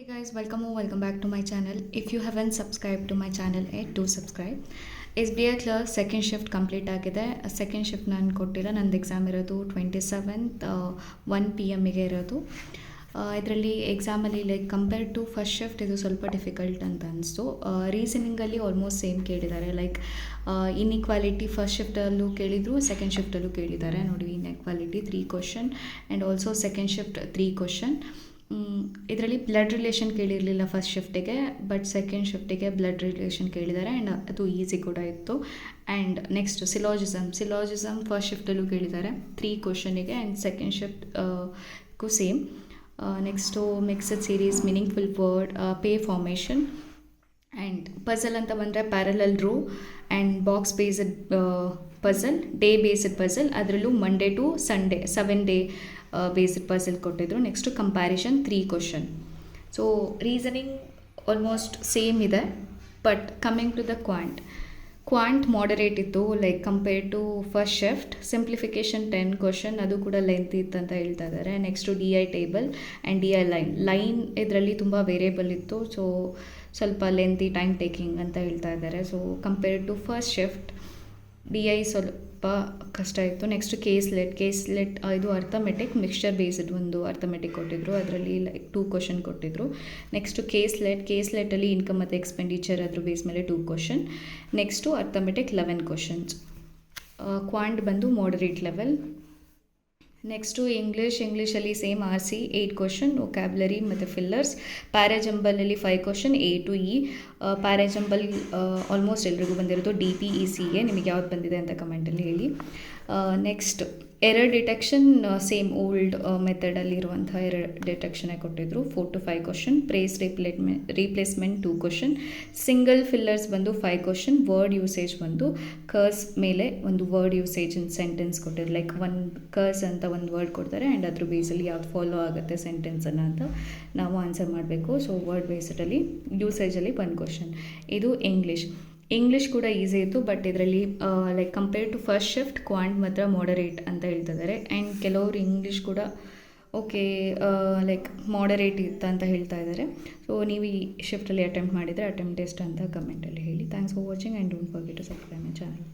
Hey guys, welcome back to my channel. If you haven't subscribed to my channel yet, do subscribe. SBI clerk second shift complete ಆಗಿದೆ. Second shift ನಾನು ಕೊಟ್ಟಿಲ್ಲ, ನಂದು exam ಇರೋದು 27th 1 PM ಇರೋದು. ಇದರಲ್ಲಿ ಎಕ್ಸಾಮಲ್ಲಿ like compare to first shift ಇದು ಸ್ವಲ್ಪ ಡಿಫಿಕಲ್ಟ್ ಅಂತ ಅನಿಸ್ತು. ರೀಸನಿಂಗಲ್ಲಿ ಆಲ್ಮೋಸ್ಟ್ ಸೇಮ್ ಕೇಳಿದ್ದಾರೆ, ಲೈಕ್ ಇನ್ಇಕ್ವಾಲಿಟಿ ಫಸ್ಟ್ ಶಿಫ್ಟಲ್ಲೂ ಕೇಳಿದರು, ಸೆಕೆಂಡ್ ಶಿಫ್ಟಲ್ಲೂ ಕೇಳಿದ್ದಾರೆ. ನೋಡಿ, inequality 3 question and also second shift 3 question. ಇದರಲ್ಲಿ ಬ್ಲಡ್ ರಿಲೇಷನ್ ಕೇಳಿರಲಿಲ್ಲ ಫಸ್ಟ್ ಶಿಫ್ಟಿಗೆ, ಬಟ್ ಸೆಕೆಂಡ್ ಶಿಫ್ಟಿಗೆ ಬ್ಲಡ್ ರಿಲೇಷನ್ ಕೇಳಿದ್ದಾರೆ ಆ್ಯಂಡ್ ಅದು ಈಸಿ ಕೂಡ ಇತ್ತು. ಆ್ಯಂಡ್ ನೆಕ್ಸ್ಟ್ ಸಿಲಾಜಿಸಮ್ ಫಸ್ಟ್ ಶಿಫ್ಟಲ್ಲೂ ಕೇಳಿದ್ದಾರೆ 3 ಕ್ವಶನಿಗೆ ಆ್ಯಂಡ್ ಸೆಕೆಂಡ್ ಶಿಫ್ಟ್ಗೂ same. Next mixed series, meaningful word, pay formation and puzzle ಅಂತ ಬಂದರೆ parallel row and box based puzzle, day based puzzle, ಅದರಲ್ಲೂ Monday to Sunday 7 day based puzzle ಕೊಟ್ಟಿದ್ರು. Next comparison 3 question. So reasoning almost same ಇದೆ, but coming to the quant moderate ಇತ್ತು, like compare to first shift. Simplification 10 question, ಅದು ಕೂಡ length ಇತ್ತು ಅಂತ ಹೇಳ್ತಾ ಇದ್ದಾರೆ. Next DI table and DI line ಇದರಲ್ಲಿ ತುಂಬ ವೇರಿಯೇಬಲ್ ಇತ್ತು, ಸೊ ಸ್ವಲ್ಪ ಲೆಂತಿ ಟೈಮ್ ಟೇಕಿಂಗ್ ಅಂತ ಹೇಳ್ತಾ ಇದ್ದಾರೆ. So compare to first shift DI ಸ್ವಲ್ಪ ಕಷ್ಟ ಇತ್ತು. ನೆಕ್ಸ್ಟ್ ಕೇಸ್ಲೆಟ್ ಇದು ಅರ್ಥಮೆಟಿಕ್ ಮಿಕ್ಸ್ಚರ್ ಬೇಸ್ಡ್ ಒಂದು ಅರ್ಥಮೆಟಿಕ್ ಕೊಟ್ಟಿದ್ರು, ಅದರಲ್ಲಿ ಲೈಕ್ 2 ಕ್ವಶನ್ ಕೊಟ್ಟಿದ್ರು. ನೆಕ್ಸ್ಟು ಕೇಸ್ಲೆಟಲ್ಲಿ ಇನ್ಕಮ್ ಮತ್ತು ಎಕ್ಸ್ಪೆಂಡಿಚರ್ ಅದ್ರ ಬೇಸ್ ಮೇಲೆ 2 question. Next arithmetic 11 questions. Quant ಬಂದು ಮಾಡರೇಟ್ ಲೆವೆಲ್. ನೆಕ್ಸ್ಟು ಇಂಗ್ಲೀಷಲ್ಲಿ ಸೇಮ್ RC 8 ಕ್ವಶನ್, ವೊಕ್ಯಾಬ್ಲರಿ ಮತ್ತು ಫಿಲ್ಲರ್ಸ್. ಪ್ಯಾರಾಜಂಬಲಲ್ಲಿ 5 question, A to E. Parajumble almost ಎಲ್ರಿಗೂ ಬಂದಿರೋದು, DP ECA. ನಿಮಗೆ ಯಾವ್ದು ಬಂದಿದೆ ಅಂತ ಕಮೆಂಟಲ್ಲಿ ಹೇಳಿ. Next error detection, same old ಮೆಥಡಲ್ಲಿರುವಂಥ ಎರರ್ ಡಿಟೆಕ್ಷನೇ ಕೊಟ್ಟಿದ್ರು, 4 to 5 question. Phrase replacement 2 question. Single fillers ಬಂದು 5 ಕ್ವಶನ್. ವರ್ಡ್ ಯೂಸೇಜ್ ಬಂದು ಕರ್ಸ್ ಮೇಲೆ ಒಂದು ವರ್ಡ್ ಯೂಸೇಜ್ ಇನ್ ಸೆಂಟೆನ್ಸ್ ಕೊಟ್ಟಿದ್ರು, ಲೈಕ್ ಒಂದು ಕರ್ಸ್ ಅಂತ ಒಂದು ವರ್ಡ್ ಕೊಡ್ತಾರೆ ಆ್ಯಂಡ್ ಅದ್ರ ಬೇಸಲ್ಲಿ ಯಾವ್ದು ಫಾಲೋ ಆಗುತ್ತೆ ಸೆಂಟೆನ್ಸನ್ನು ಅಂತ ನಾವು ಆನ್ಸರ್ ಮಾಡಬೇಕು. ಸೊ ವರ್ಡ್ ಬೇಸ್ಡಲ್ಲಿ ಯೂಸೇಜಲ್ಲಿ 1 ಕ್ವಶನ್. ಇದು ಇಂಗ್ಲೀಷ್ ಕೂಡ ಈಸಿ ಇತ್ತು, ಬಟ್ ಇದರಲ್ಲಿ like compare to first shift quant ಮಾತ್ರ ಮಾಡರೇಟ್ ಅಂತ ಹೇಳ್ತಿದ್ದಾರೆ. ಆ್ಯಂಡ್ ಕೆಲವರು ಇಂಗ್ಲೀಷ್ ಕೂಡ ಓಕೆ ಲೈಕ್ ಮಾಡರೇಟ್ ಇತ್ತು ಅಂತ ಹೇಳ್ತಾ ಇದ್ದಾರೆ. ಸೊ ನೀವು ಈ ಶಿಫ್ಟಲ್ಲಿ ಅಟೆಂಪ್ಟ್ ಮಾಡಿದರೆ ಅಟೆಂಪ್ಟ್ ಎಷ್ಟು ಅಂತ ಕಮೆಂಟಲ್ಲಿ ಹೇಳಿ. Thanks for watching and don't forget to subscribe my channel.